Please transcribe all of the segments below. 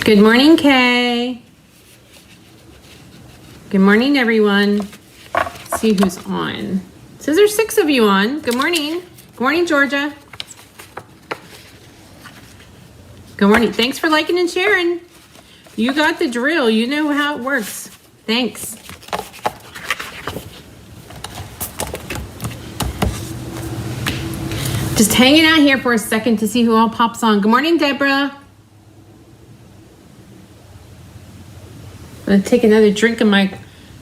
Good morning, Kay. Good morning, everyone. Let's see who's on. It says there's 6 of you on. Good morning. Good morning, Georgia. Good morning. Thanks for liking and sharing. You got the drill. You know how it works. Thanks. Just hanging out here for a second to see who all pops on. Good morning, Deborah. I'm going to take another drink of my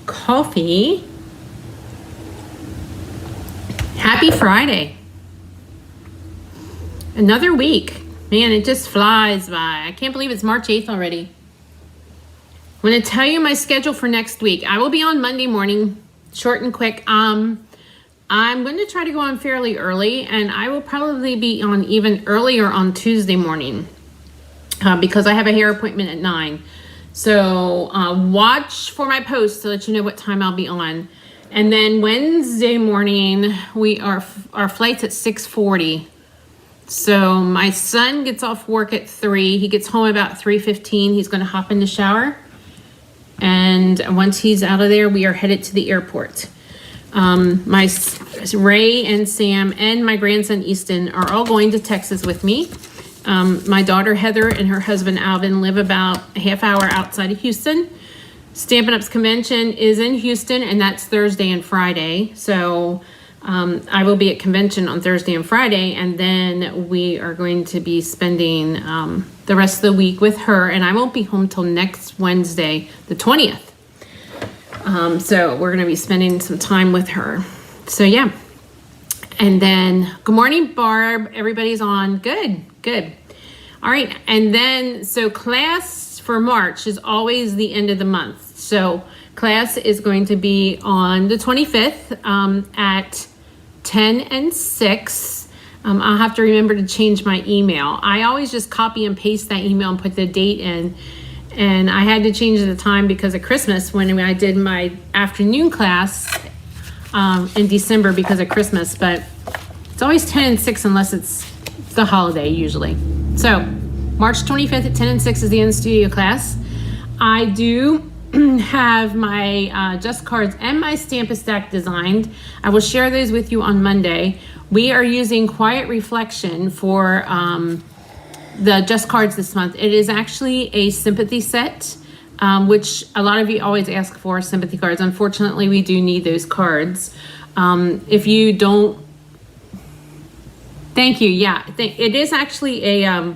coffee. Happy Friday. Another week. Man, it just flies by. I can't believe it's March 8th already. I'm going to tell you my schedule for next week. I will be on Monday morning, short and quick. I'm going to try to go on fairly early, and I will probably be on even earlier on Tuesday morning because I have a hair appointment at 9. So watch for my post to let you know what time I'll be on. And then Wednesday morning, our flight's at 6:40. So my son gets off work at 3. He gets home about 3:15. He's going to hop in the shower. And once he's out of there, we are headed to the airport. My Ray and Sam and my grandson Easton are all going to Texas with me. My daughter Heather and her husband Alvin live about a half hour outside of Houston. Stampin' Up's convention is in Houston, and that's Thursday and Friday. So I will be at convention on Thursday and Friday, and then we are going to be spending the rest of the week with her, and I won't be home till next Wednesday, the 20th. So we're going to be spending some time with her. So yeah. And then, good morning, Barb. Everybody's on. Good. All right. And then, so class for March is always the end of the month. So class is going to be on the 25th at 10 and 6. I'll have to remember to change my email. I always just copy and paste that email and put the date in. And I had to change the time because of Christmas when I did my afternoon class in December because of Christmas. But it's always 10 and 6 unless it's the holiday usually. So March 25th at 10 and 6 is the in-studio class. I do have my Just Cards and my Stamp-A-Stack designed. I will share those with you on Monday. We are using Quiet Reflection for the Just Cards this month. It is actually a sympathy set, which a lot of you always ask for, sympathy cards. Unfortunately, we do need those cards. If you don't, thank you. Yeah, it is actually a,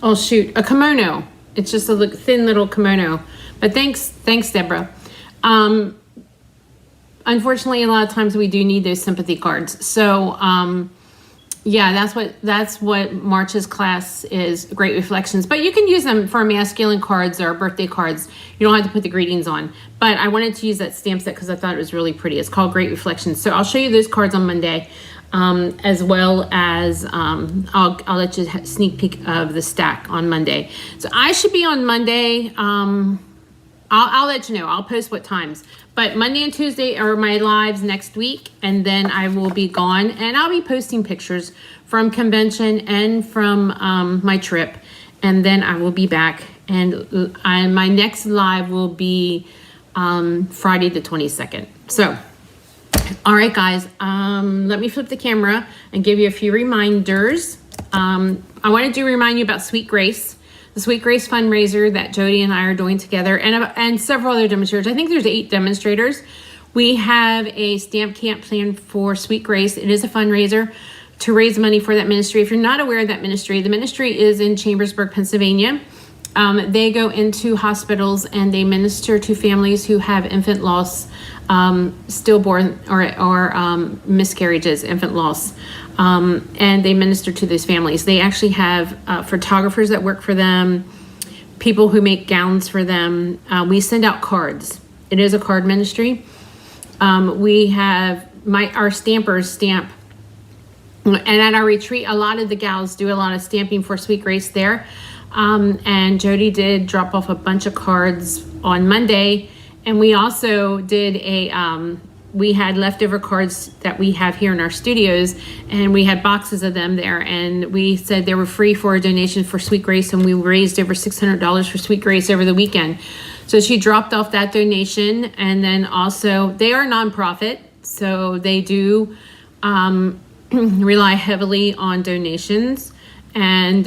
a kimono. It's just a thin little kimono. But thanks, Deborah. Unfortunately, a lot of times we do need those sympathy cards. So, yeah, that's what March's class is, Great Reflections. But you can use them for masculine cards or birthday cards. You don't have to put the greetings on. But I wanted to use that stamp set because I thought it was really pretty. It's called Great Reflections. So I'll show you those cards on Monday, as well as I'll let you sneak peek of the stack on Monday. So I should be on Monday. I'll let you know. I'll post what times. But Monday and Tuesday are my lives next week, and then I will be gone. And I'll be posting pictures from convention and from my trip, and then I will be back. And my next live will be Friday the 22nd. So, all right, guys. Let me flip the camera and give you a few reminders. I wanted to remind you about Sweet Grace. The Sweet Grace fundraiser that Jody and I are doing together, and several other demonstrators. I think there's 8 demonstrators. We have a stamp camp planned for Sweet Grace. It is a fundraiser to raise money for that ministry. If you're not aware of that ministry, the ministry is in Chambersburg, Pennsylvania. They go into hospitals and they minister to families who have infant loss, stillborn or miscarriages, infant loss. And they minister to those families. They actually have photographers that work for them, people who make gowns for them. We send out cards. It is a card ministry. We have our stampers stamp. And at our retreat, a lot of the gals do a lot of stamping for Sweet Grace there. And Jody did drop off a bunch of cards on Monday. And we also did we had leftover cards that we have here in our studios, and we had boxes of them there, and we said they were free for a donation for Sweet Grace, and we raised over $600 for Sweet Grace over the weekend. So she dropped off that donation, and then also they are a nonprofit, so they do rely heavily on donations. And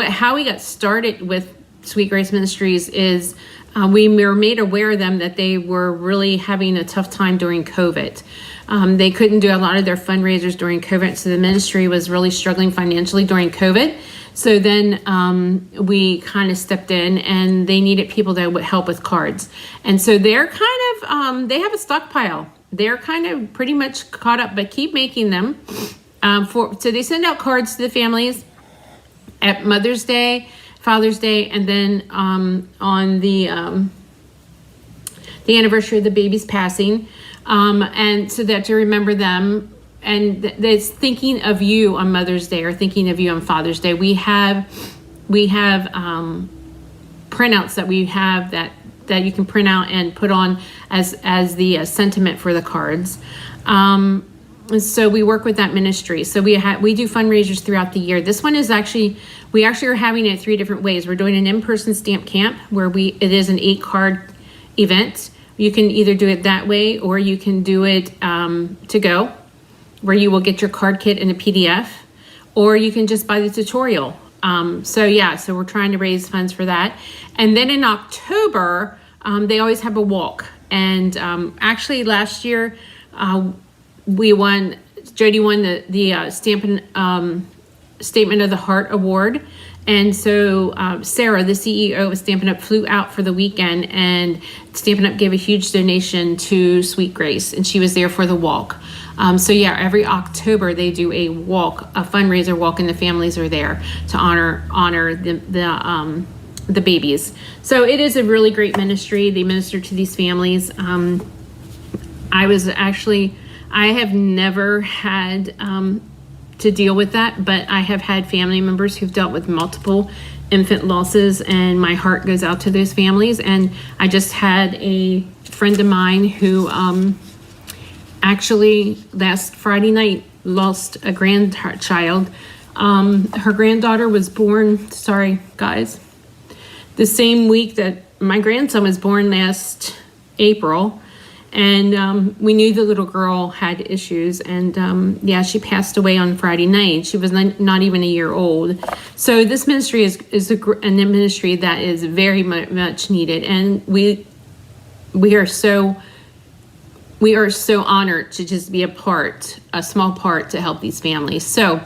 how we got started with Sweet Grace Ministries is we were made aware of them that they were really having a tough time during COVID. They couldn't do a lot of their fundraisers during COVID, so the ministry was really struggling financially during COVID. So then we kind of stepped in, and they needed people that would help with cards. And so they're kind of, they have a stockpile. They're kind of pretty much caught up, but keep making them. So they send out cards to the families at Mother's Day, Father's Day, and then on the anniversary of the baby's passing, and so that to remember them, and that's thinking of you on Mother's Day or thinking of you on Father's Day. We have printouts that we have that you can print out and put on as the sentiment for the cards. So we work with that ministry. So we do fundraisers throughout the year. This one is we actually are having it 3 different ways. We're doing an in-person stamp camp where it is an 8-card event. You can either do it that way, or you can do it to go, where you will get your card kit in a PDF, or you can just buy the tutorial. So we're trying to raise funds for that. And then in October, they always have a walk. And actually last year, Jody won the Statement of the Heart Award. And so Sarah, the CEO of Stampin' Up, flew out for the weekend, and Stampin' Up gave a huge donation to Sweet Grace, and she was there for the walk. Every October they do a walk, a fundraiser walk, and the families are there to honor the babies. So it is a really great ministry. They minister to these families. I have never had to deal with that, but I have had family members who've dealt with multiple infant losses, and my heart goes out to those families. And I just had a friend of mine who actually last Friday night lost a grandchild. Her granddaughter was born, sorry guys, the same week that my grandson was born, last April. And we knew the little girl had issues, and she passed away on Friday night. She was not even a year old. So this ministry is a ministry that is very much needed, and we are so honored to just be a small part to help these families. So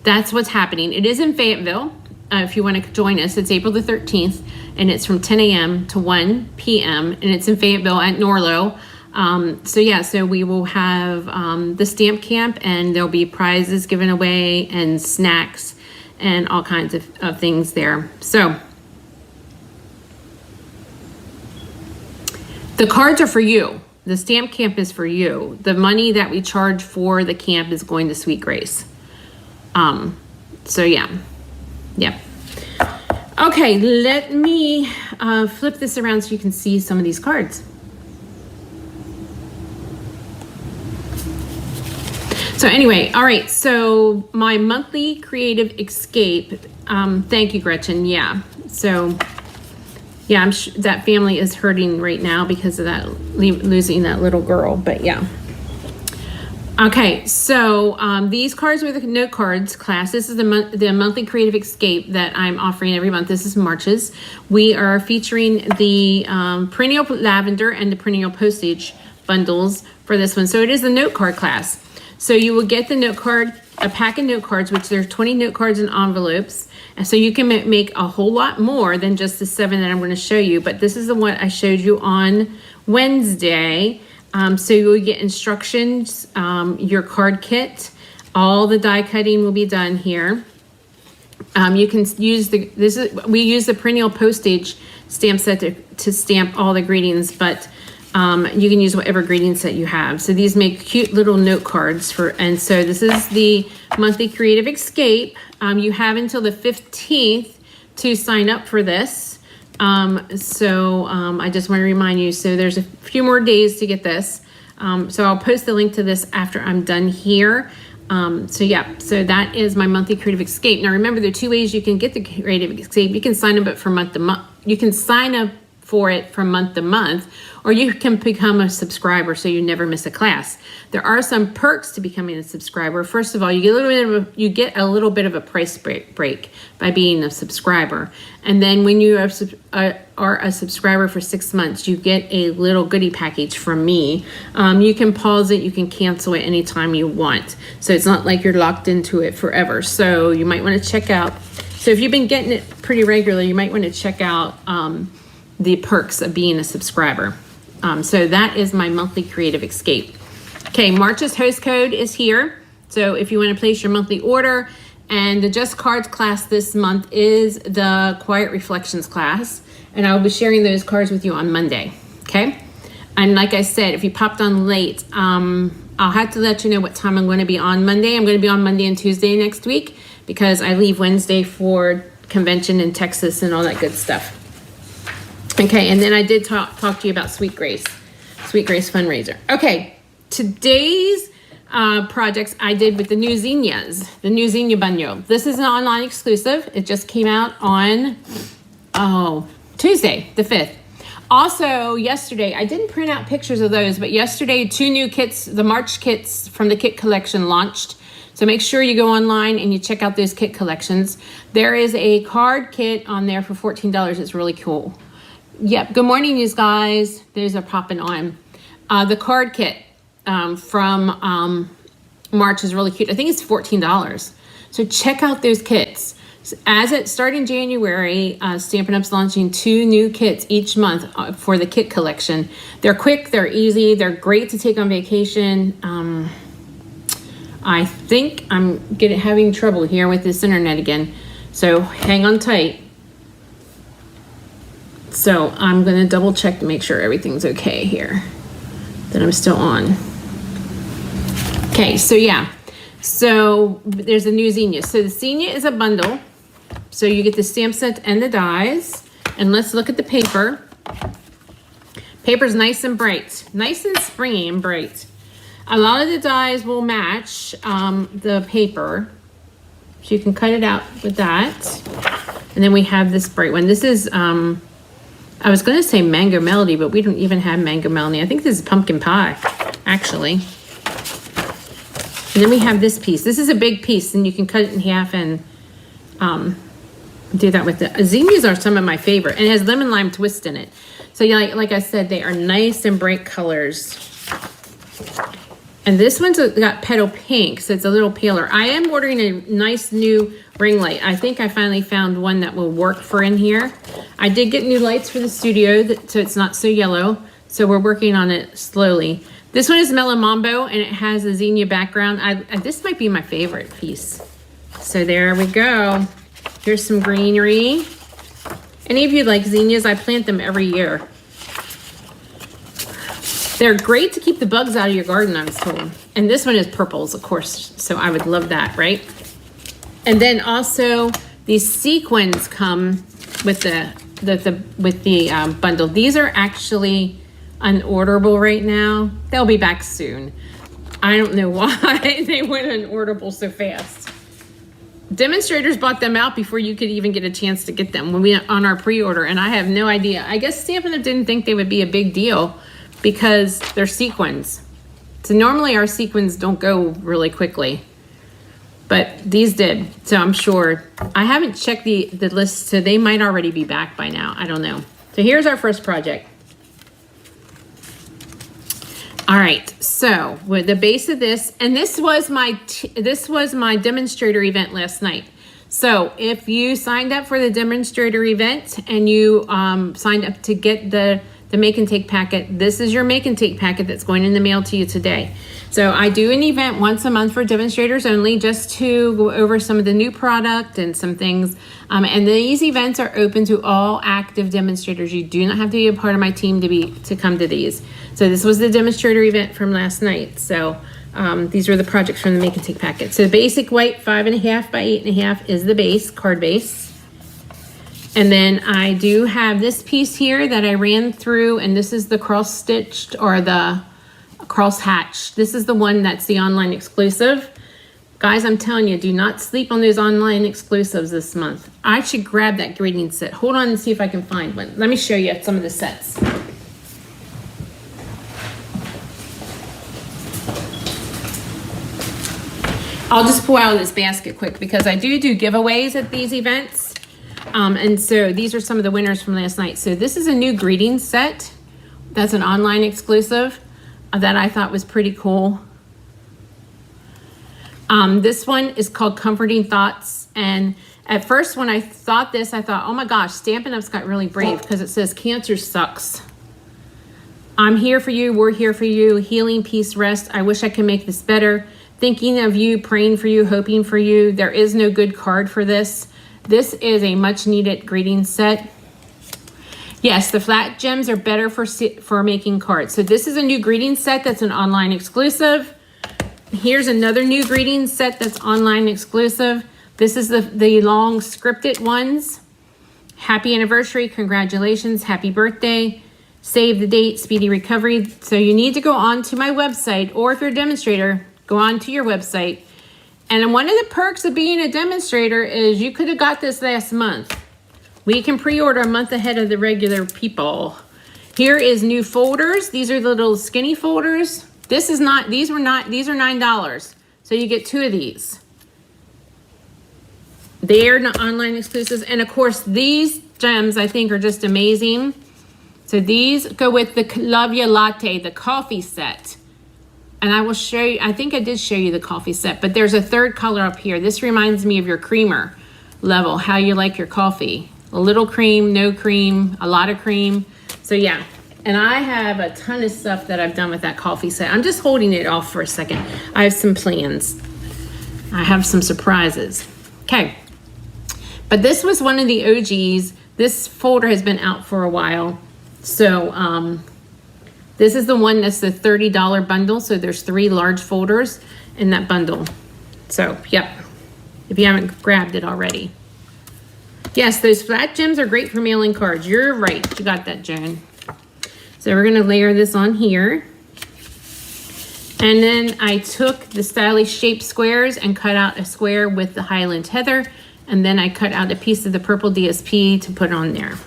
that's what's happening. It is in Fayetteville. If you want to join us, it's April the 13th, and it's from 10 a.m. to 1 p.m. and it's in Fayetteville at Norlo. So we will have the stamp camp, and there'll be prizes given away and snacks and all kinds of things there. So the cards are for you. The stamp camp is for you. The money that we charge for the camp is going to Sweet Grace. Yep. Okay, let me flip this around so you can see some of these cards. So anyway, all right, so my monthly creative escape, thank you, Gretchen, yeah. So, yeah, I'm sure that family is hurting right now because of that, losing that little girl, but yeah. Okay, so these cards were the note cards class. This is the monthly creative escape that I'm offering every month. This is March's. We are featuring the perennial lavender and the perennial postage bundles for this one. So it is the note card class. So you will get the note card, a pack of note cards, which there's 20 note cards in envelopes. And so you can make a whole lot more than just the 7 that I'm going to show you. But this is the one I showed you on Wednesday. So you will get instructions, your card kit. All the die cutting will be done here. You can use we use the perennial postage stamp set to stamp all the greetings, but you can use whatever greeting set you have. So these make cute little note cards and so this is the monthly creative escape. You have until the 15th to sign up for this. I just want to remind you, so there's a few more days to get this. So I'll post the link to this after I'm done here. So yeah, so that is my monthly creative escape. Now remember, there are 2 ways you can get the creative escape. You can sign up for month to month. You can sign up for it from month to month, or you can become a subscriber so you never miss a class. There are some perks to becoming a subscriber. First of all, you get a little bit of a price break by being a subscriber. And then when you are a subscriber for 6 months, you get a little goodie package from me. You can pause it, you can cancel it anytime you want. So it's not like you're locked into it forever. So you might want to check out. So if you've been getting it pretty regularly, you might want to check out the perks of being a subscriber. So that is my monthly creative escape. Okay, March's host code is here. So if you want to place your monthly order, and the Just Cards class this month is the Quiet Reflections class, and I'll be sharing those cards with you on Monday. Okay, and like I said, if you popped on late, I'll have to let you know what time I'm going to be on Monday. I'm going to be on Monday and Tuesday next week because I leave Wednesday for convention in Texas and all that good stuff. Okay, and then I did talk to you about Sweet Grace fundraiser. Okay, today's projects I did with the new Zinnas, the new Zinna bundle. This is an online exclusive. It just came out on Tuesday, the 5th. Also, yesterday, I didn't print out pictures of those, but yesterday 2 new kits, the March kits from the kit collection launched. So make sure you go online and you check out those kit collections. There is a card kit on there for $14. It's really cool. Yep, good morning, you guys. There's a popping on. The card kit from March is really cute. I think it's $14. So check out those kits. As it starting January, Stampin' Up's launching 2 new kits each month for the kit collection. They're quick, they're easy, they're great to take on vacation. I think I'm having trouble here with this internet again, so hang on tight. So I'm going to double check to make sure everything's okay here, that I'm still on. Okay, so yeah. So there's a new Zinna. So the Zinna is a bundle. So you get the stamp set and the dies. And let's look at the paper. Paper's nice and bright. Nice and springy and bright. A lot of the dies will match the paper. So you can cut it out with that. And then we have this bright one. This is... I was going to say Mango Melody, but we don't even have Mango Melody. I think this is Pumpkin Pie, actually. And then we have this piece. This is a big piece, and you can cut it in half and do that with the Zinnias are some of my favorite, and it has lemon lime twist in it. So yeah, like I said, they are nice and bright colors. And this one's got petal pink, so it's a little paler. I am ordering a nice new ring light. I think I finally found one that will work for in here. I did get new lights for the studio, so it's not so yellow. So we're working on it slowly. This one is Mellow Mambo, and it has a Zinna background. This might be my favorite piece. So there we go. Here's some greenery. Any of you like zinnias? I plant them every year. They're great to keep the bugs out of your garden, I was told. And this one is purples, of course, so I would love that, right? And then also these sequins come with the bundle. These are actually unorderable right now. They'll be back soon. I don't know why they went unorderable so fast. Demonstrators bought them out before you could even get a chance to get them when we on our pre-order, and I have no idea. I guess Stampin' Up didn't think they would be a big deal because they're sequins. So normally our sequins don't go really quickly, but these did. So I'm sure. I haven't checked the list, so they might already be back by now. I don't know. So here's our first project. All right, so with the base of this, and this was my demonstrator event last night. So if you signed up for the demonstrator event and you signed up to get the make and take packet, this is your make and take packet that's going in the mail to you today. So I do an event once a month for demonstrators only, just to go over some of the new product and some things. And these events are open to all active demonstrators. You do not have to be a part of my team to come to these. So this was the demonstrator event from last night. So these were the projects from the make and take packet. So basic white 5.5 by 8.5 is the base, card base. And then I do have this piece here that I ran through, and this is the cross stitched or the crosshatch. This is the one that's the online exclusive. Guys, I'm telling you, do not sleep on those online exclusives this month. I should grab that greeting set. Hold on and see if I can find one. Let me show you some of the sets. I'll just pull out of this basket quick because I do giveaways at these events. And so these are some of the winners from last night. So this is a new greeting set. That's an online exclusive that I thought was pretty cool. This one is called Comforting Thoughts. And at first when I thought this, I thought, oh my gosh, Stampin' Up's got really brave because it says cancer sucks. I'm here for you. We're here for you. Healing, peace, rest. I wish I could make this better. Thinking of you, praying for you, hoping for you. There is no good card for this. This is a much needed greeting set. Yes, the flat gems are better for making cards. So this is a new greeting set that's an online exclusive. Here's another new greeting set that's online exclusive. This is the long scripted ones. Happy anniversary, congratulations, happy birthday, save the date, speedy recovery. So you need to go on to my website, or if you're a demonstrator, go on to your website. And one of the perks of being a demonstrator is you could have got this last month. We can pre-order a month ahead of the regular people. Here is new folders. These are the little skinny folders. These are $9. So you get 2 of these. They're not online exclusives. And of course, these gems I think are just amazing. So these go with the Love Ya Latte, the coffee set. And I will show you, I think I did show you the coffee set, but there's a third color up here. This reminds me of your creamer level, how you like your coffee. A little cream, no cream, a lot of cream. So yeah, and I have a ton of stuff that I've done with that coffee set. I'm just holding it off for a second. I have some plans. I have some surprises. Okay, but this was one of the OGs. This folder has been out for a while. So this is the one that's the $30 bundle. So there's 3 large folders in that bundle. So, yep, if you haven't grabbed it already. Yes, those flat gems are great for mailing cards. You're right, you got that, Joan. So we're gonna layer this on here. And then I took the stylish shaped squares and cut out a square with the Highland Heather. And then I cut out a piece of the purple DSP to put on there.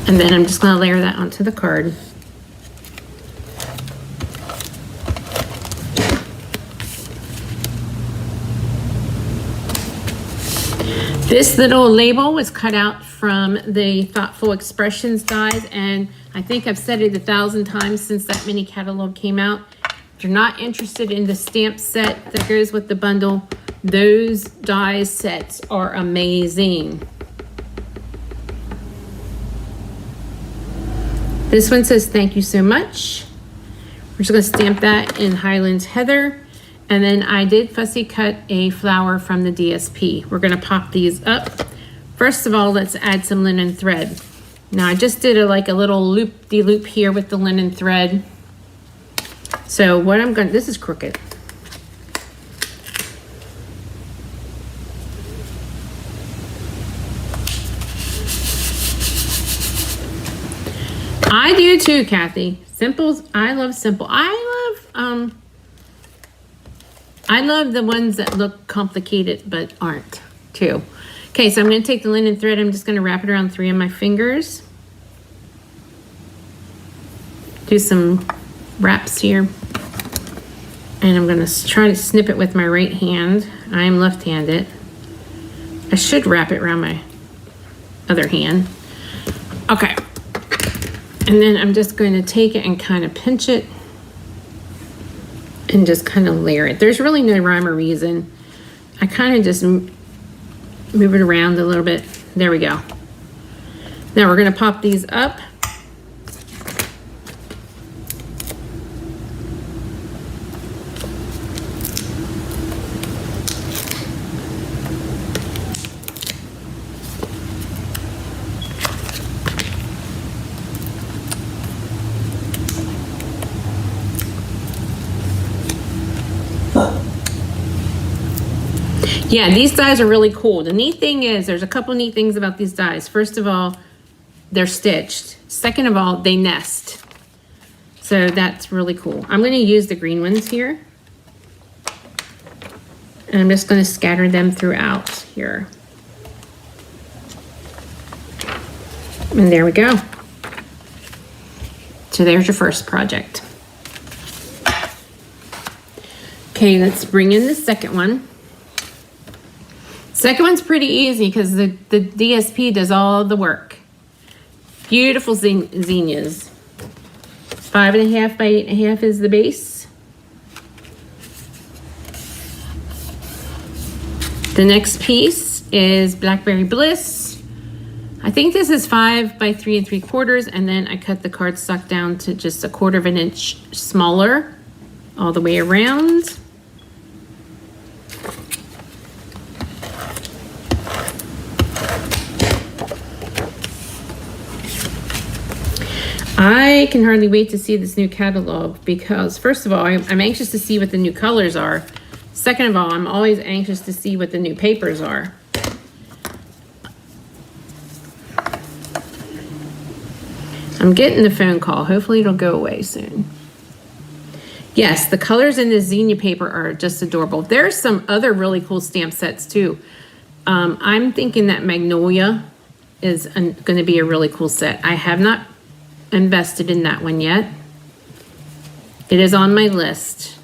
And then I'm just going to layer that onto the card. This little label was cut out from the Thoughtful Expressions dies, and I think I've said it 1,000 times since that mini catalog came out. If you're not interested in the stamp set that goes with the bundle, those die sets are amazing. This one says, thank you so much. We're just gonna stamp that in Highland Heather. And then I did fussy cut a flower from the DSP. We're gonna pop these up. First of all, let's add some linen thread. Now I just did like a little loop-de-loop here with the linen thread. So what I'm gonna, this is crooked. I do too, Kathy. Simples, I love simple. I love the ones that look complicated but aren't too. Okay, so I'm going to take the linen thread. I'm just going to wrap it around 3 of my fingers. Do some wraps here. And I'm going to try to snip it with my right hand. I am left-handed. I should wrap it around my other hand. Okay. And then I'm just going to take it and kind of pinch it and just kind of layer it. There's really no rhyme or reason. I kind of just move it around a little bit. There we go. Now we're going to pop these up. Yeah, these dies are really cool. The neat thing is, there's a couple neat things about these dies. First of all, they're stitched. Second of all, they nest. So that's really cool. I'm going to use the green ones here. And I'm just going to scatter them throughout here. And there we go. So there's your first project. Okay, let's bring in the second one. Second one's pretty easy because the DSP does all the work. Beautiful zinnias. 5.5 by 8.5 is the base. The next piece is Blackberry Bliss. I think this is 5 by 3 3/4, and then I cut the cardstock down to just 1/4 of an inch smaller all the way around. I can hardly wait to see this new catalog because, first of all, I'm anxious to see what the new colors are. Second of all, I'm always anxious to see what the new papers are. I'm getting the phone call. Hopefully it'll go away soon. Yes, the colors in this Zinna paper are just adorable. There's some other really cool stamp sets too. I'm thinking that Magnolia is going to be a really cool set. I have not invested in that one yet. It is on my list.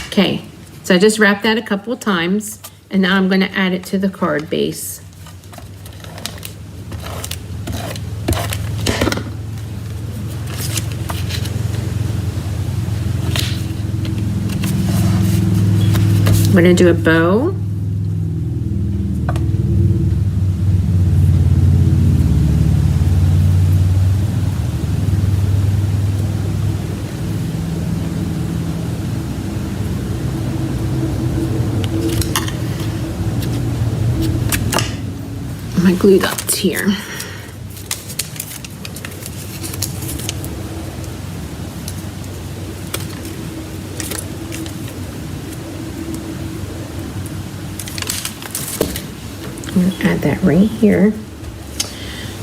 Okay, so I just wrapped that a couple of times, and now I'm going to add it to the card base. I'm going to do a bow. My glue dots here. I'm gonna add that right here.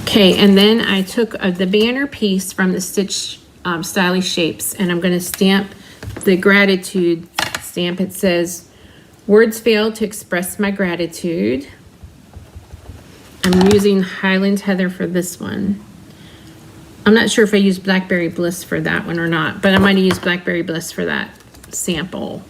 Okay, and then I took the banner piece from the Stitch Stylish Shapes, and I'm going to stamp the gratitude stamp. It says, "Words fail to express my gratitude." I'm using Highland Heather for this one. I'm not sure if I used Blackberry Bliss for that one or not, but I might have used Blackberry Bliss for that sample.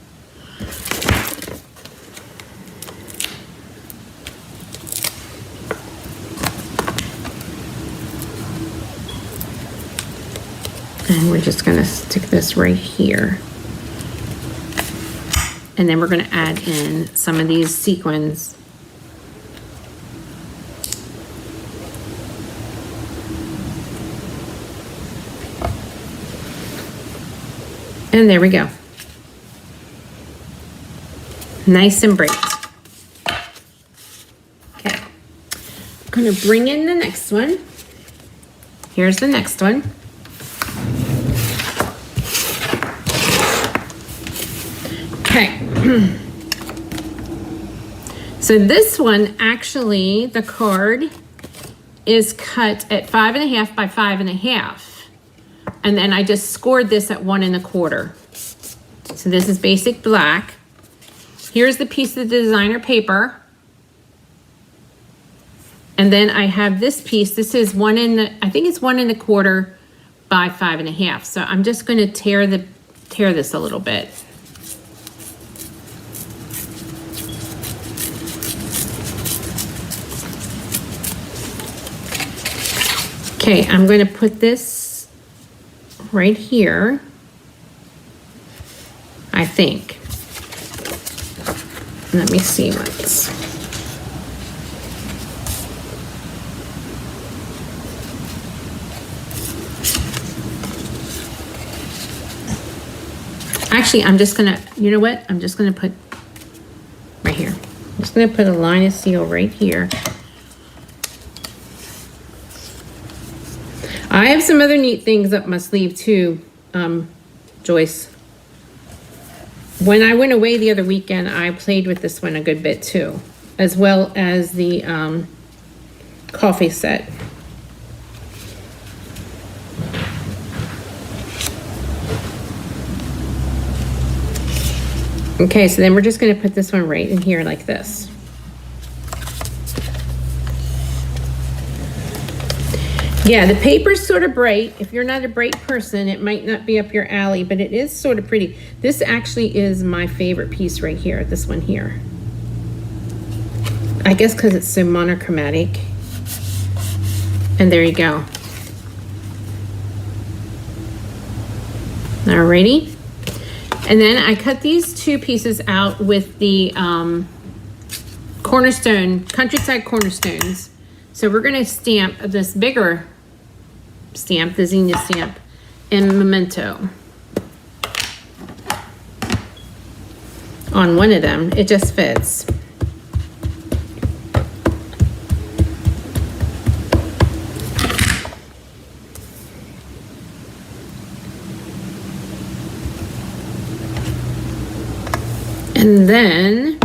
And we're just going to stick this right here. And then we're going to add in some of these sequins. And there we go. Nice and bright. Okay. I'm going to bring in the next one. Here's the next one. Okay. So this one, actually, the card is cut at 5.5 by 5.5. And then I just scored this at 1 1/4. So this is basic black. Here's the piece of the designer paper. And then I have this piece. This is I think it's 1 1/4 by 5.5. So I'm just going to tear this a little bit. Okay, I'm going to put this right here, I think. Let me see what's. Actually, I'm just gonna, you know what? I'm just gonna put right here. I'm just gonna put a line of seal right here. I have some other neat things up my sleeve too, Joyce. When I went away the other weekend, I played with this one a good bit too, as well as the coffee set. Okay, so then we're just going to put this one right in here like this. Yeah, the paper's sort of bright. If you're not a bright person, it might not be up your alley, but it is sort of pretty. This actually is my favorite piece right here, this one here. I guess because it's so monochromatic. And there you go. Alrighty. And then I cut these two pieces out with the cornerstone, countryside cornerstones. So we're going to stamp this bigger stamp, the Zinna stamp, in Memento. On one of them, it just fits. And then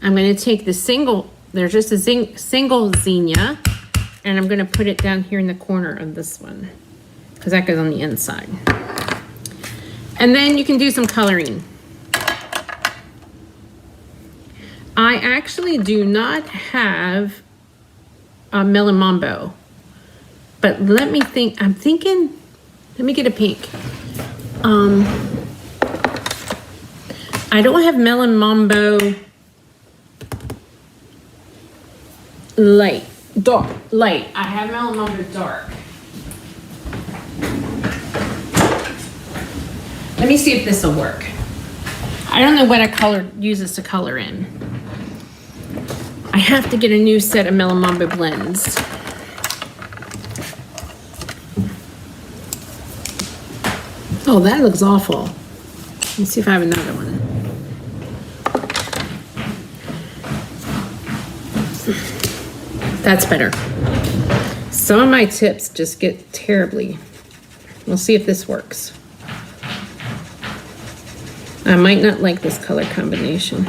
I'm going to take the single, there's just a single Zinna, and I'm going to put it down here in the corner of this one because that goes on the inside. And then you can do some coloring. I actually do not have a Melon Mambo, but let me think. I'm thinking, let me get a pink. I don't have Melon Mambo light, dark, light. I have Melon Mambo dark. Let me see if this will work. I don't know what a color uses to color in. I have to get a new set of Melon Mambo blends. Oh, that looks awful. Let's see if I have another one. That's better. Some of my tips just get terribly. We'll see if this works. I might not like this color combination.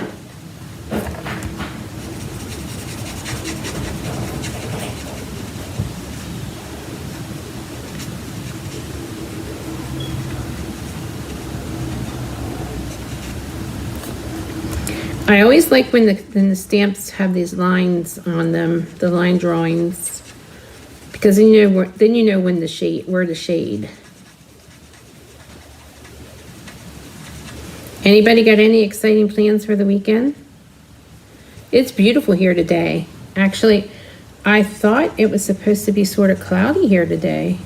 I always like when the stamps have these lines on them, the line drawings, because then you know when the shade, where to shade. Anybody got any exciting plans for the weekend? It's beautiful here today. Actually, I thought it was supposed to be sort of cloudy here today.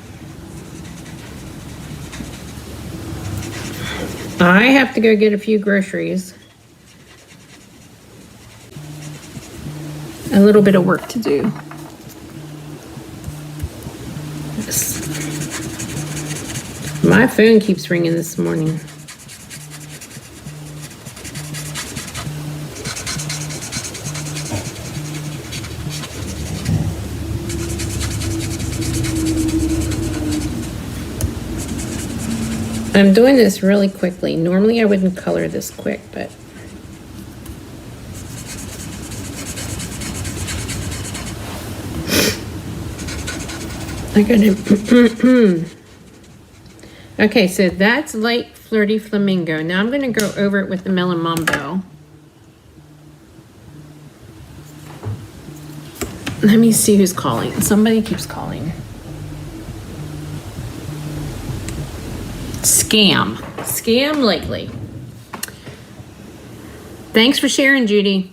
I have to go get a few groceries. A little bit of work to do. My phone keeps ringing this morning. I'm doing this really quickly. Normally I wouldn't color this quick, but I got it. Okay, so that's light flirty flamingo. Now I'm going to go over it with the Melon Mambo. Let me see who's calling. Somebody keeps calling. Scam lately. Thanks for sharing, Judy.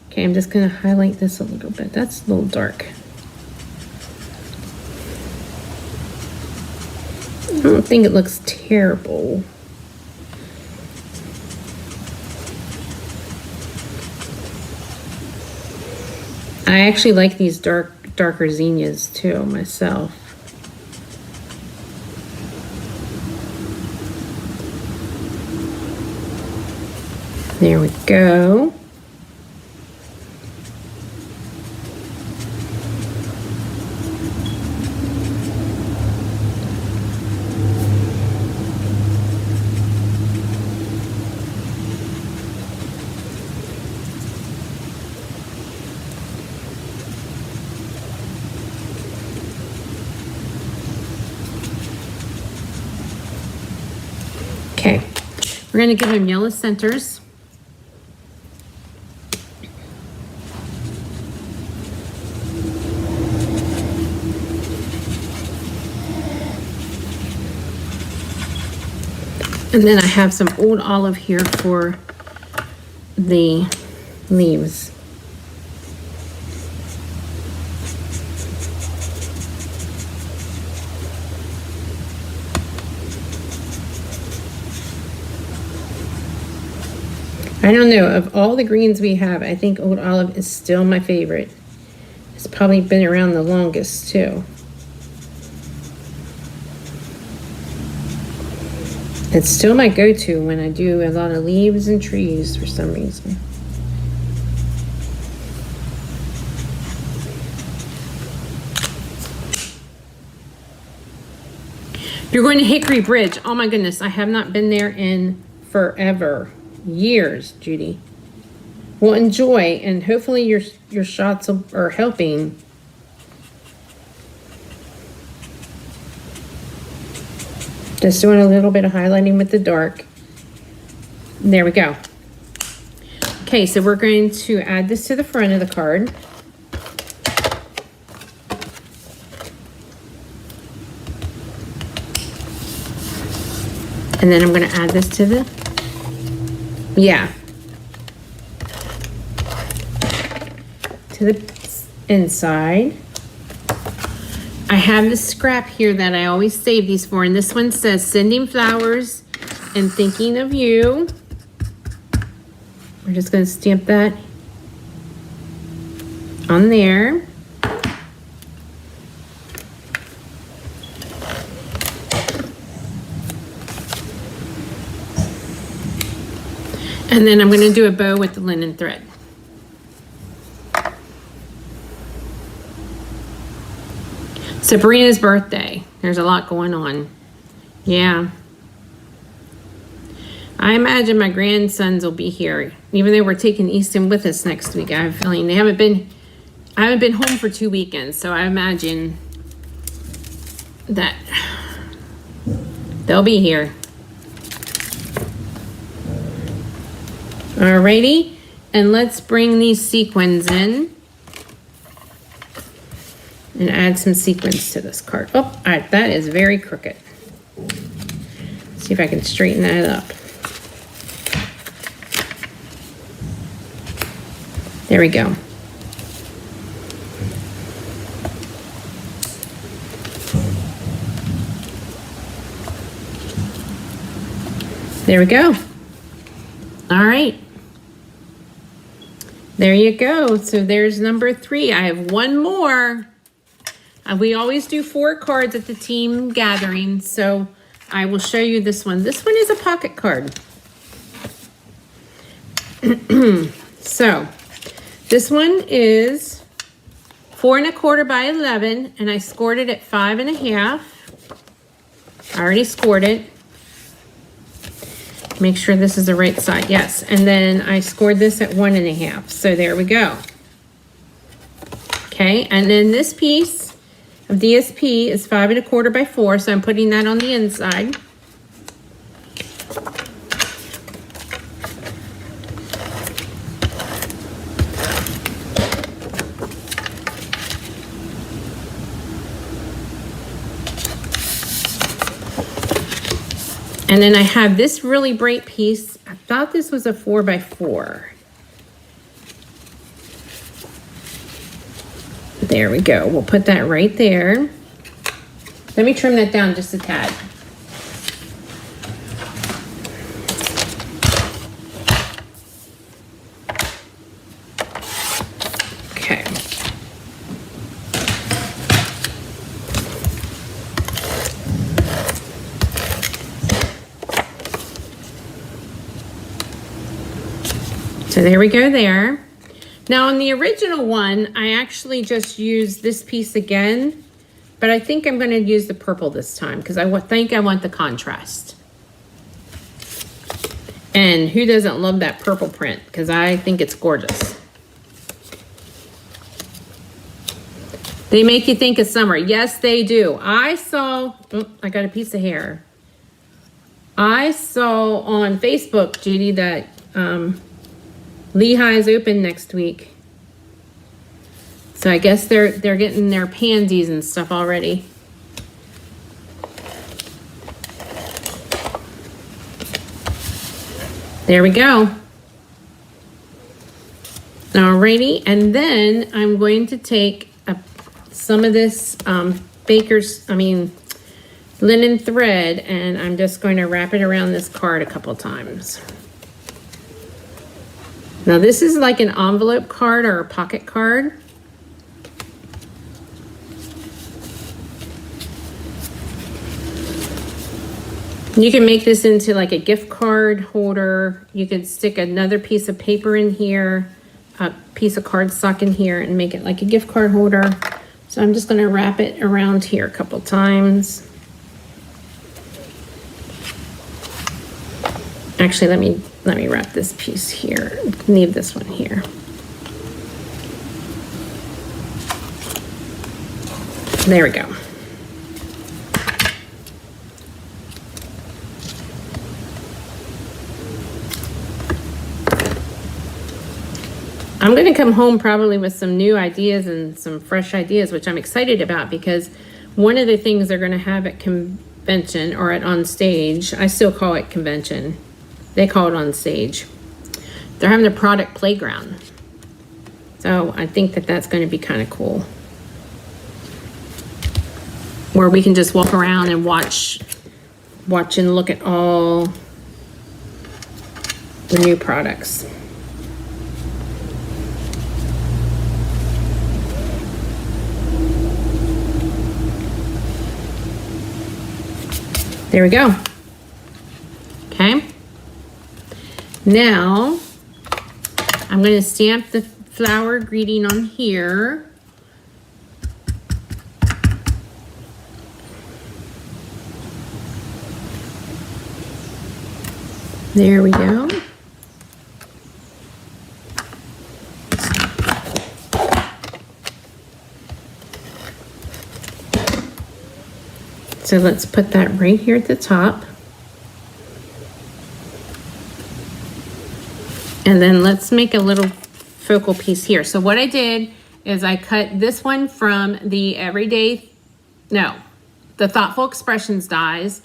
Okay, I'm just going to highlight this a little bit. That's a little dark. I don't think it looks terrible. I actually like these darker zinnias too myself. There we go. We're going to give him yellow centers. And then I have some old olive here for the leaves. I don't know, of all the greens we have, I think old olive is still my favorite. It's probably been around the longest too. It's still my go-to when I do a lot of leaves and trees for some reason. You're going to Hickory Bridge. Oh my goodness, I have not been there in forever. Years, Judy. Well, enjoy, and hopefully your shots are helping. Just doing a little bit of highlighting with the dark. There we go. Okay, so we're going to add this to the front of the card. And then I'm going to add this to the, to the inside. I have this scrap here that I always save these for, and this one says sending flowers and thinking of you. We're just going to stamp that on there. And then I'm going to do a bow with the linen thread. Sabrina's birthday. There's a lot going on. Yeah. I imagine my grandsons will be here, even though we're taking Easton with us next week. I have a feeling I haven't been home for 2 weekends, so I imagine that they'll be here. Alrighty, and let's bring these sequins in and add some sequins to this card. Oh, all right, that is very crooked. Let's see if I can straighten that up. There we go. There we go. All right. There you go. So there's number 3. I have one more. We always do 4 cards at the team gathering, so I will show you this one. This one is a pocket card. So this one is 4 1/4 by 11, and I scored it at 5 1/2. I already scored it. Make sure this is the right side. Yes, and then I scored this at 1 1/2. So there we go. Okay, and then this piece of DSP is 5 1/4 by 4, so I'm putting that on the inside. And then I have this really bright piece. I thought this was a 4 by 4. There we go. We'll put that right there. Let me trim that down just a tad. Okay. So there we go there. Now on the original one, I actually just used this piece again, but I think I'm going to use the purple this time because I think I want the contrast. And who doesn't love that purple print? Because I think it's gorgeous. They make you think of summer. Yes, they do. I saw, oh, I got a piece of hair. I saw on Facebook, Judy, that Lehigh's open next week. So I guess they're getting their pansies and stuff already. There we go. Alrighty, and then I'm going to take some of this linen thread, and I'm just going to wrap it around this card a couple times. Now this is like an envelope card or a pocket card. You can make this into like a gift card holder. You could stick another piece of paper in here, a piece of cardstock in here, and make it like a gift card holder. So I'm just going to wrap it around here a couple times. Actually, let me wrap this piece here. Leave this one here. There we go. I'm going to come home probably with some new ideas and some fresh ideas, which I'm excited about, because one of the things they're going to have at convention or at on stage, I still call it convention. They call it on stage. They're having a product playground. So I think that that's going to be kind of cool. Where we can just walk around and watch and look at all the new products. There we go. Okay. Now, I'm going to stamp the flower greeting on here. There we go. So let's put that right here at the top. And then let's make a little focal piece here. So what I did is I cut this one from the the Thoughtful Expressions dies.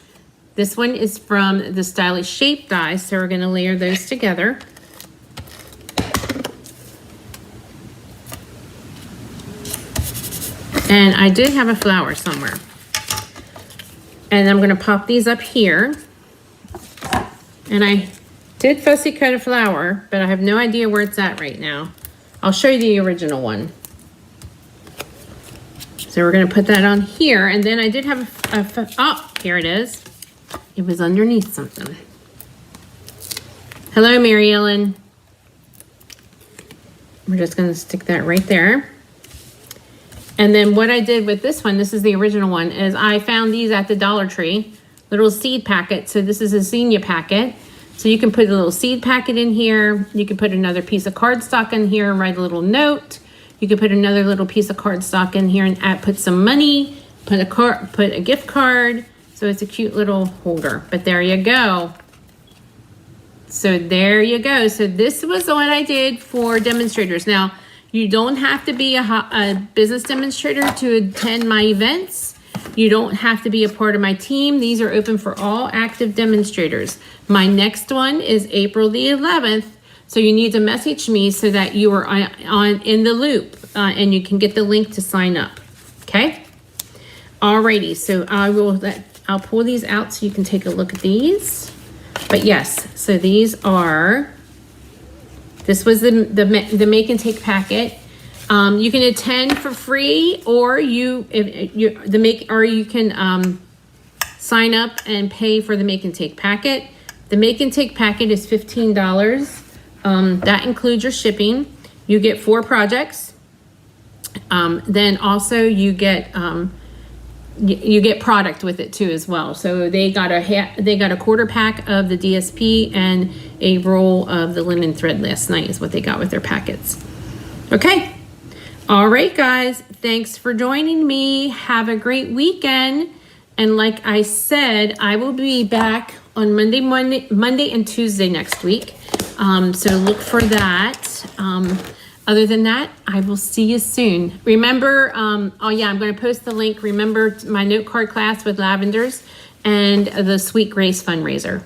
This one is from the Stylish Shape dies. So we're gonna layer those together. And I did have a flower somewhere. And I'm gonna pop these up here. And I did fussy cut a flower, but I have no idea where it's at right now. I'll show you the original one. So we're gonna put that on here. And then I did have oh, here it is. It was underneath something. Hello, Mary Ellen. We're just gonna stick that right there. And then what I did with this one, this is the original one, is I found these at the Dollar Tree, little seed packet. So this is a Zinna packet. So you can put a little seed packet in here. You can put another piece of cardstock in here and write a little note. You can put another little piece of cardstock in here and put some money, put a gift card. So it's a cute little holder, but there you go. So there you go. So this was what I did for demonstrators. Now, you don't have to be a business demonstrator to attend my events. You don't have to be a part of my team. These are open for all active demonstrators. My next one is April the 11th. So you need to message me so that you are in the loop and you can get the link to sign up. Okay. Alrighty. So I'll pull these out so you can take a look at these. But yes, so these are. This was the make and take packet. You can attend for free, or you can sign up and pay for the make and take packet. The make and take packet is $15. That includes your shipping. You get 4 projects. Then also you get product with it too as well. So they got a quarter pack of the DSP and a roll of the linen thread last night is what they got with their packets. Okay. All right, guys. Thanks for joining me. Have a great weekend. And like I said, I will be back on Monday and Tuesday next week. So look for that. Other than that, I will see you soon. Remember, oh yeah, I'm going to post the link. Remember my note card class with lavenders and the Sweet Grace fundraiser.